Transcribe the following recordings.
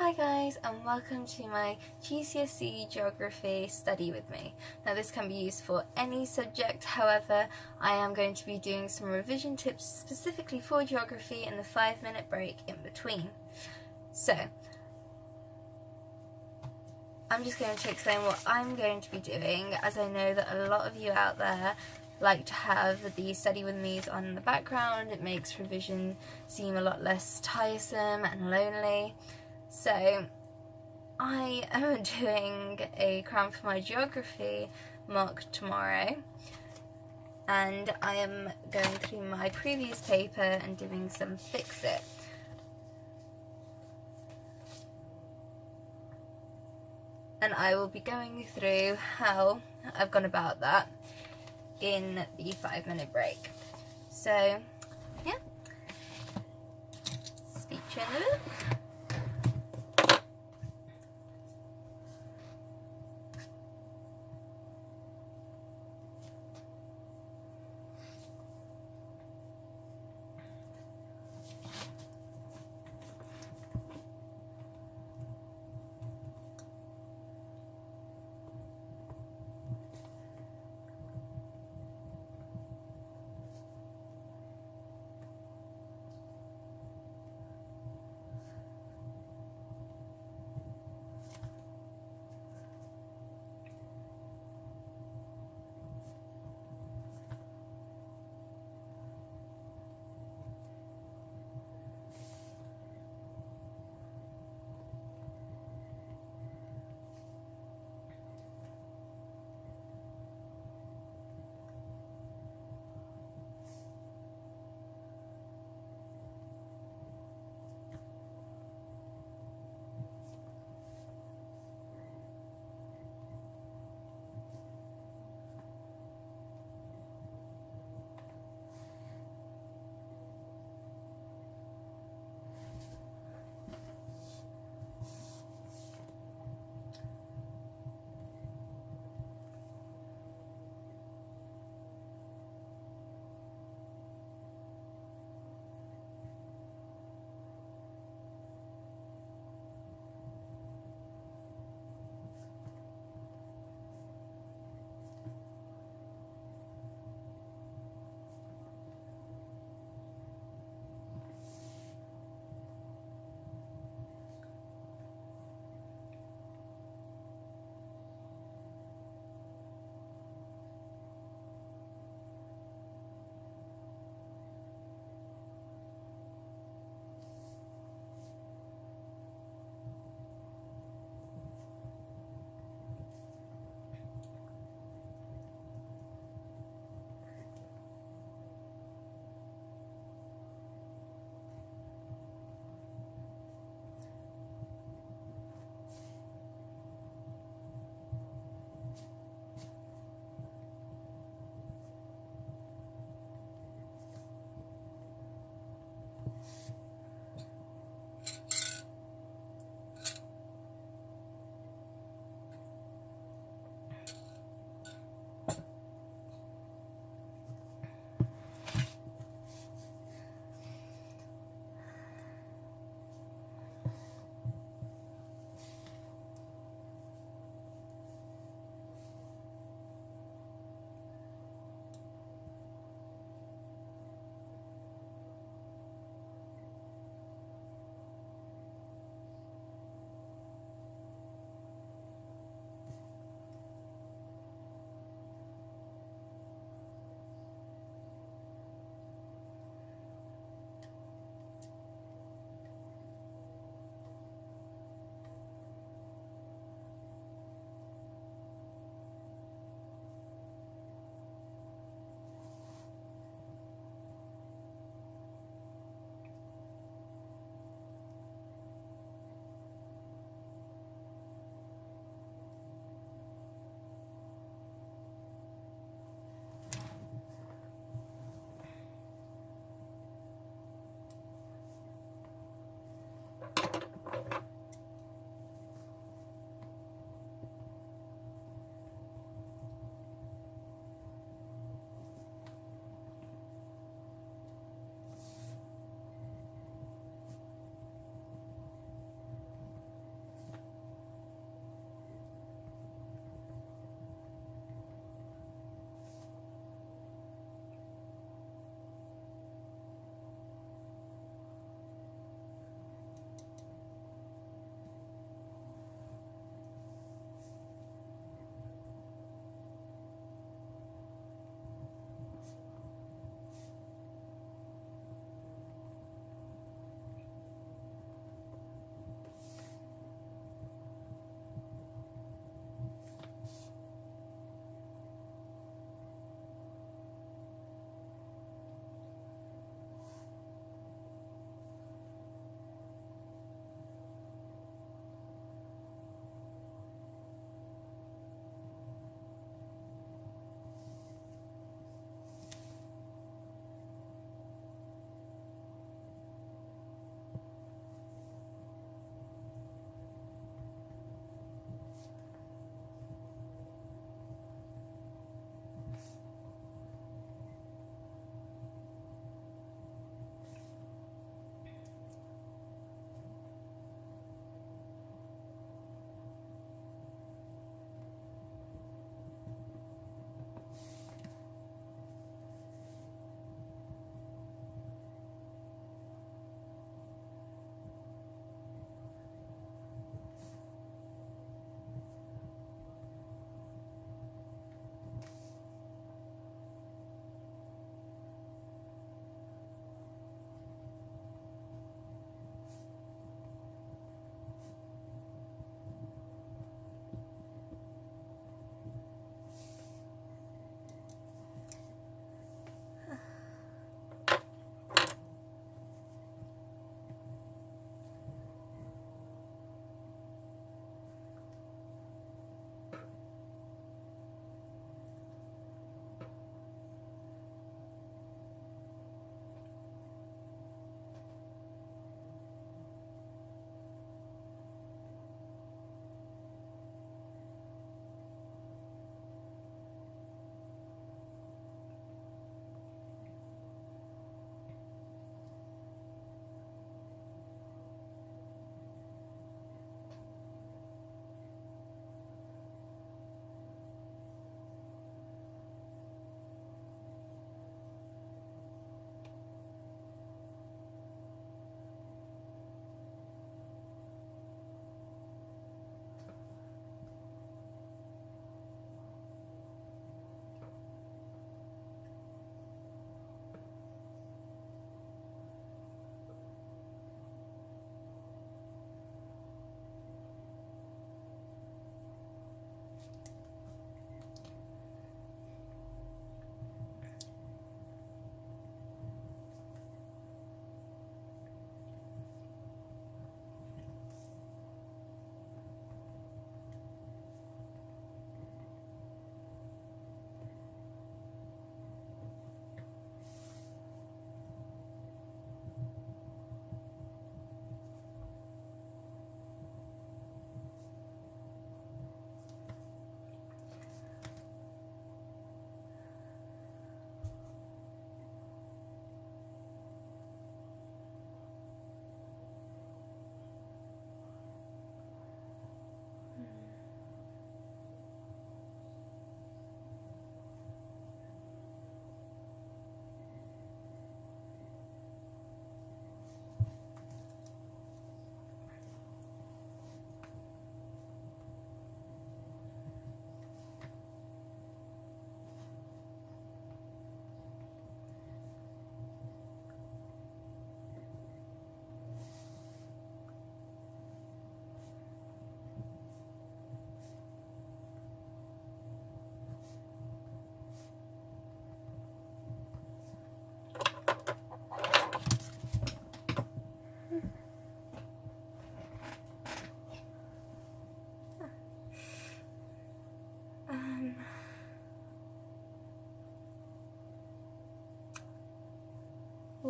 Hi guys, and welcome to my GCSE Geography Study with me. Now this can be used for any subject, however I am going to be doing some revision tips specifically for geography in the 5-minute break in between. So I'm just going to explain what I'm going to be doing, as I know that a lot of you out there like to have the study with me's on in the background. It makes revision seem a lot less tiresome and lonely. So I am doing a cram for my geography mock tomorrow, and I am going through my previous paper and doing some fix-it. And I will be going through how I've gone about that in the 5-minute break. So yeah, speak to you in a bit.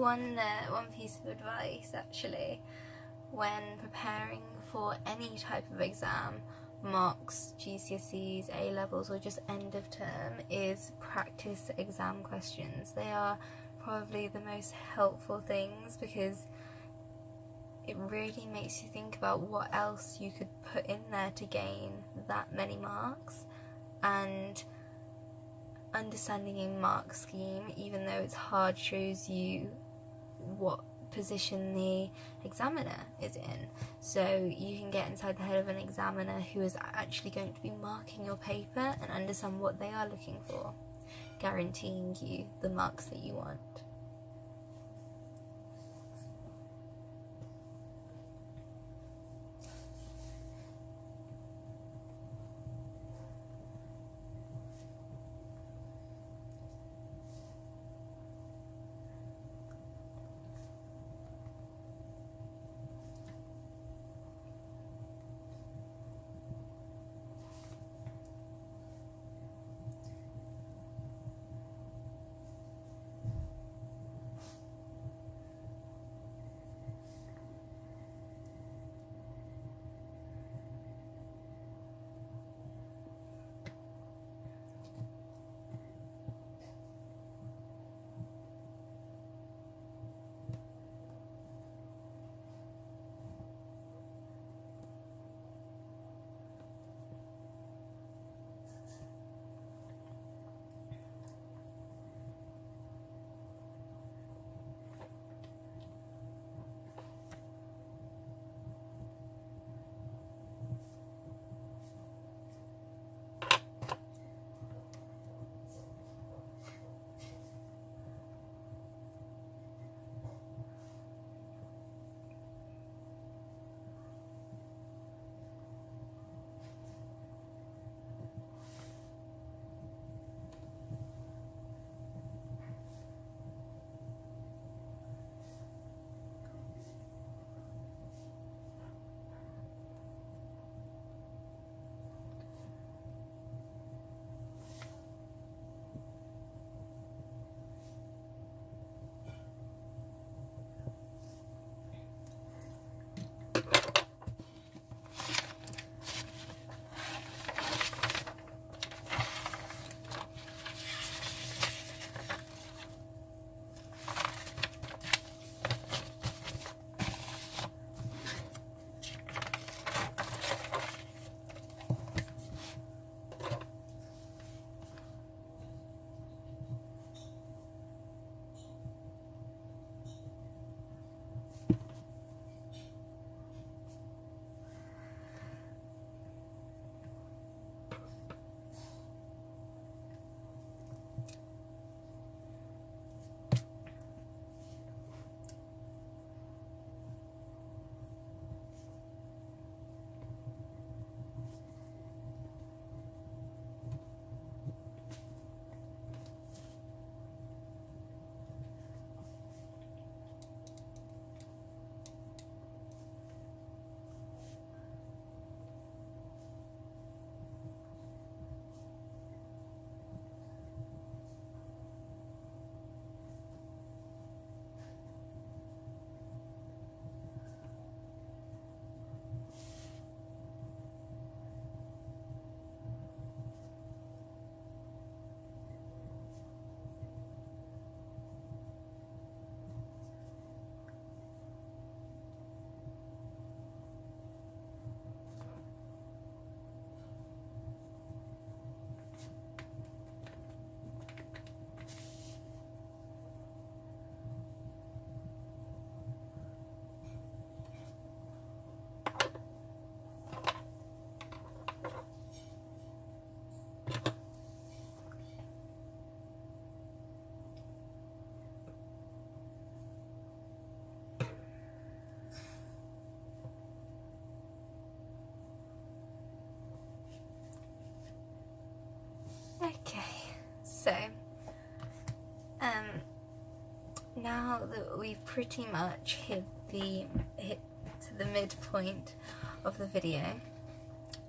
one piece of advice actually when preparing for any type of exam, mocks, GCSEs, A-levels, or just end of term, is practice exam questions. They are probably the most helpful things because it really makes you think about what else you could put in there to gain that many marks, and understanding a mark scheme, even though it's hard, shows you what position the examiner is in, so you can get inside the head of an examiner who is actually going to be marking your paper and understand what they are looking for, guaranteeing you the marks that you want. So, now that we've pretty much hit to the midpoint of the video,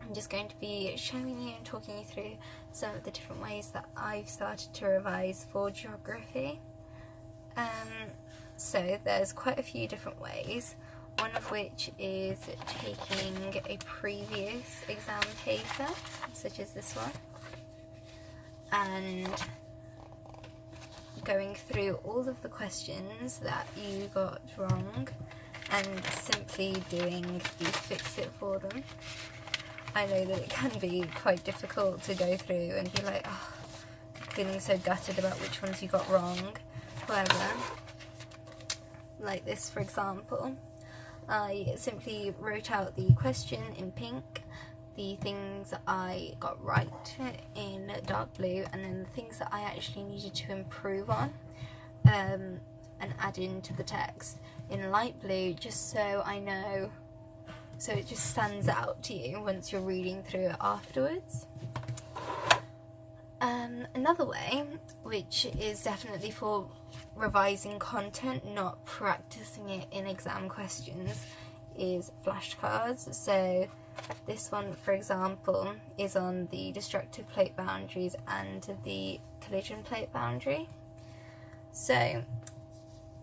I'm just going to be showing you and talking you through some of the different ways that I've started to revise for geography. So there's quite a few different ways, one of which is taking a previous exam paper, such as this one, and going through all of the questions that you got wrong and simply doing the fix it for them. I know that it can be quite difficult to go through and be like, oh, feeling so gutted about which ones you got wrong. However, like this for example, I simply wrote out the question in pink, the things I got right in dark blue, and then the things that I actually needed to improve on and add into the text in light blue, just so I know, so it just stands out to you once you're reading through it afterwards. Another way, which is definitely for revising content, not practicing it in exam questions, is flashcards. So this one, for example, is on the destructive plate boundaries and the collision plate boundary. So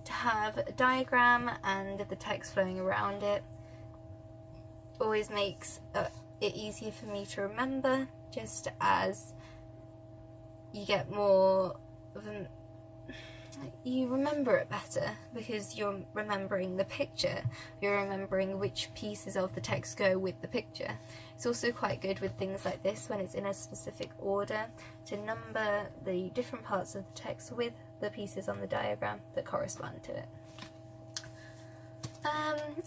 to have a diagram and the text flowing around it always makes it easier for me to remember, just as you get more of an, you remember it better because you're remembering the picture, you're remembering which pieces of the text go with the picture. It's also quite good with things like this when it's in a specific order to number the different parts of the text with the pieces on the diagram that correspond to it.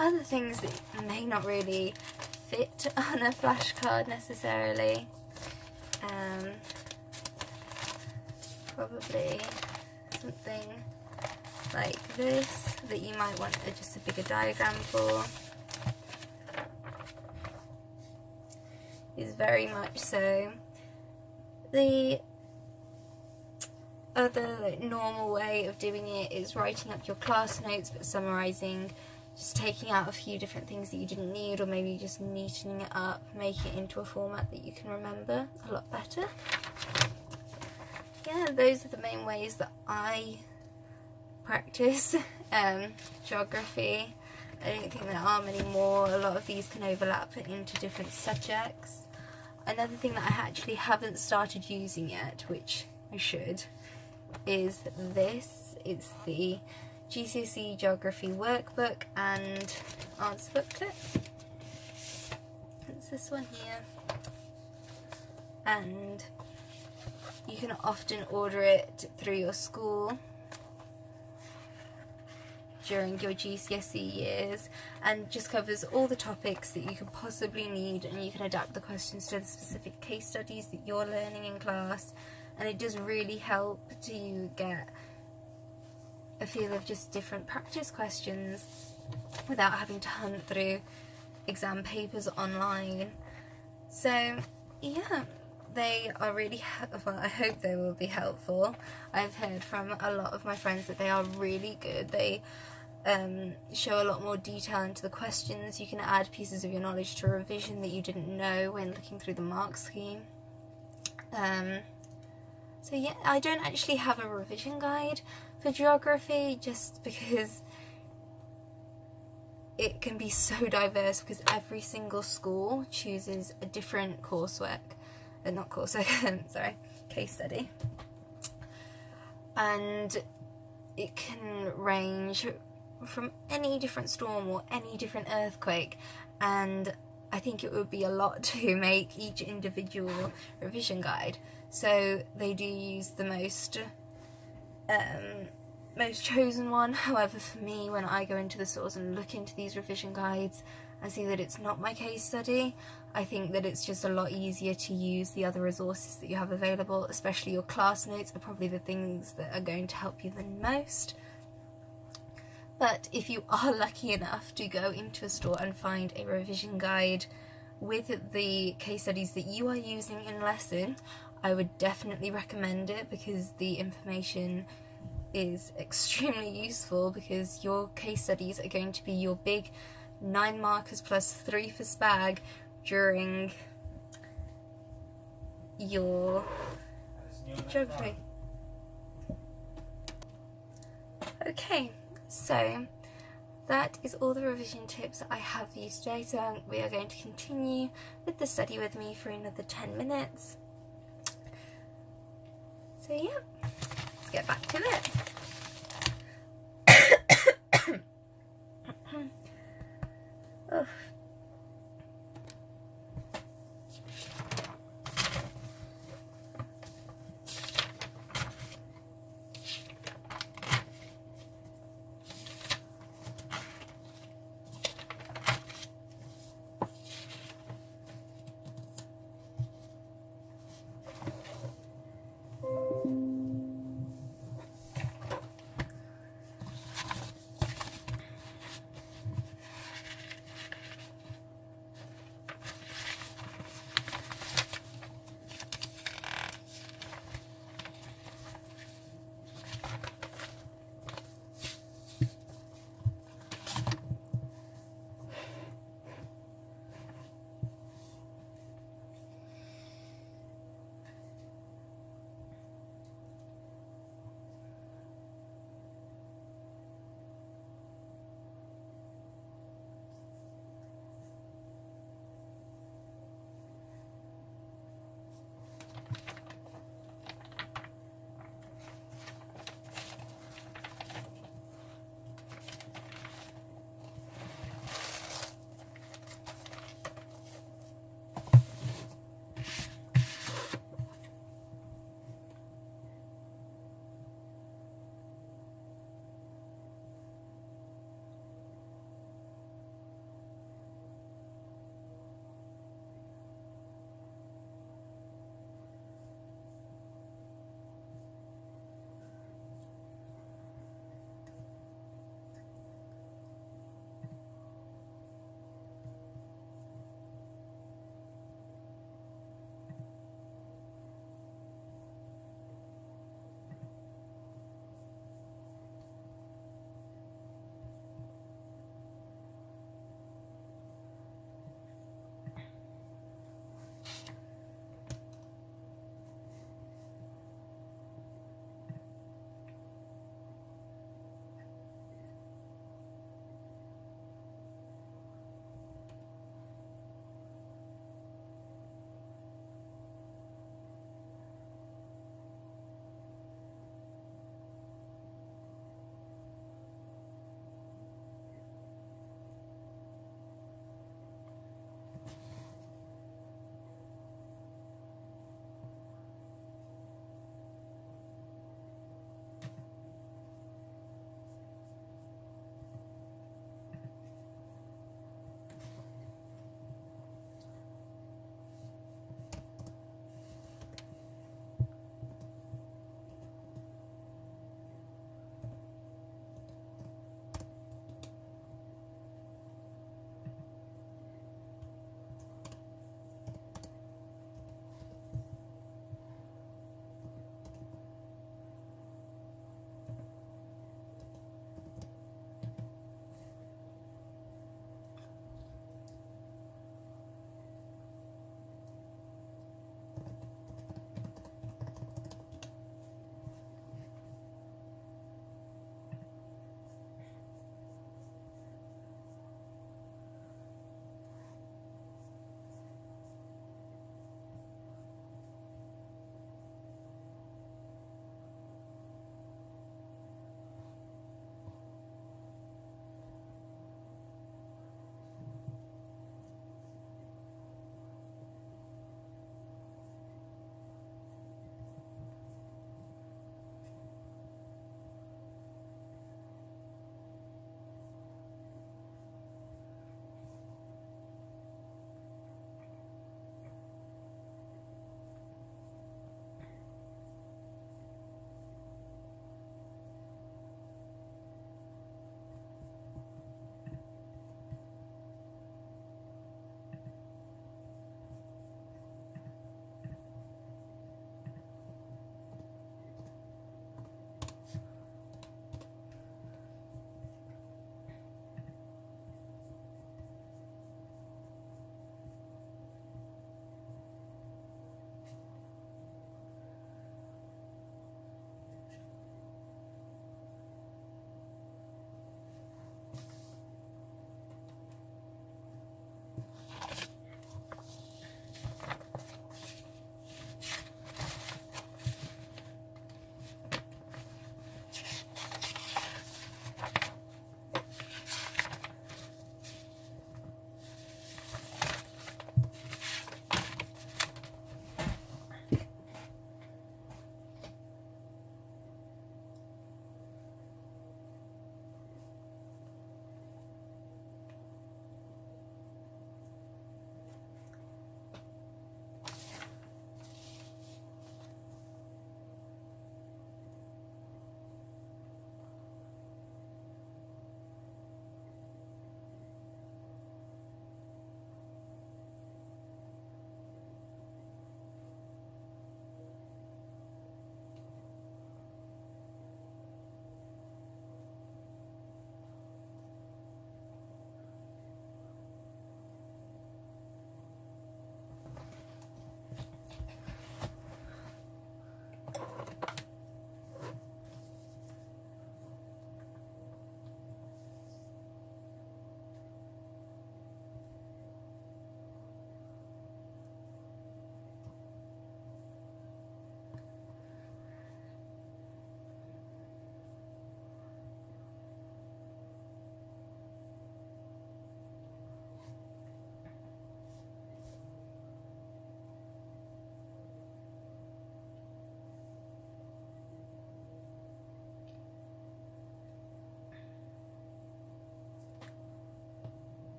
Other things that may not really fit on a flashcard necessarily, probably something like this that you might want just a bigger diagram for, is very much so. The other normal way of doing it is writing up your class notes but summarising, just taking out a few different things that you didn't need, or maybe just neatening it up, make it into a format that you can remember a lot better. Yeah, those are the main ways that I practice geography. I don't think there are many more. A lot of these can overlap into different subjects. Another thing that I actually haven't started using yet, which I should, is this. It's the GCSE Geography Workbook and Answer Booklet. It's this one here. And you can often order it through your school during your GCSE years, and just covers all the topics that you could possibly need, and you can adapt the questions to the specific case studies that you're learning in class, and it does really help to get a feel of just different practice questions without having to hunt through exam papers online. So yeah, they are really, well, I hope they will be helpful. I've heard from a lot of my friends that they are really good. They show a lot more detail into the questions. You can add pieces of your knowledge to revision that you didn't know when looking through the mark scheme. So yeah, I don't actually have a revision guide for geography, just because it can be so diverse, because every single school chooses a different coursework. Not coursework, sorry, case study. And it can range from any different storm or any different earthquake, and I think it would be a lot to make each individual revision guide. So they do use the most chosen one. However, for me, when I go into the stores and look into these revision guides and see that it's not my case study, I think that it's just a lot easier to use the other resources that you have available, especially your class notes are probably the things that are going to help you the most. But if you are lucky enough to go into a store and find a revision guide with the case studies that you are using in lesson, I would definitely recommend it, because the information is extremely useful, because your case studies are going to be your big 9 markers plus 3 for SPAG during your geography. Okay, So that is all the revision tips that I have for you today. So we are going to continue with the study with me for another 10 minutes. So yeah, let's get back to it. Oh.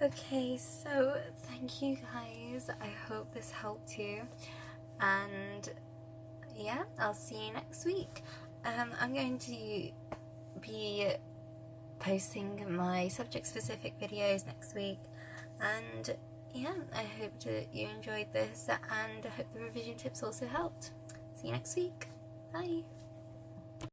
Okay, so thank you guys. I hope this helped you, and yeah, I'll see you next week. I'm going to be posting my subject specific videos next week, and yeah, I hope that you enjoyed this, and I hope the revision tips also helped. See you next week. Bye.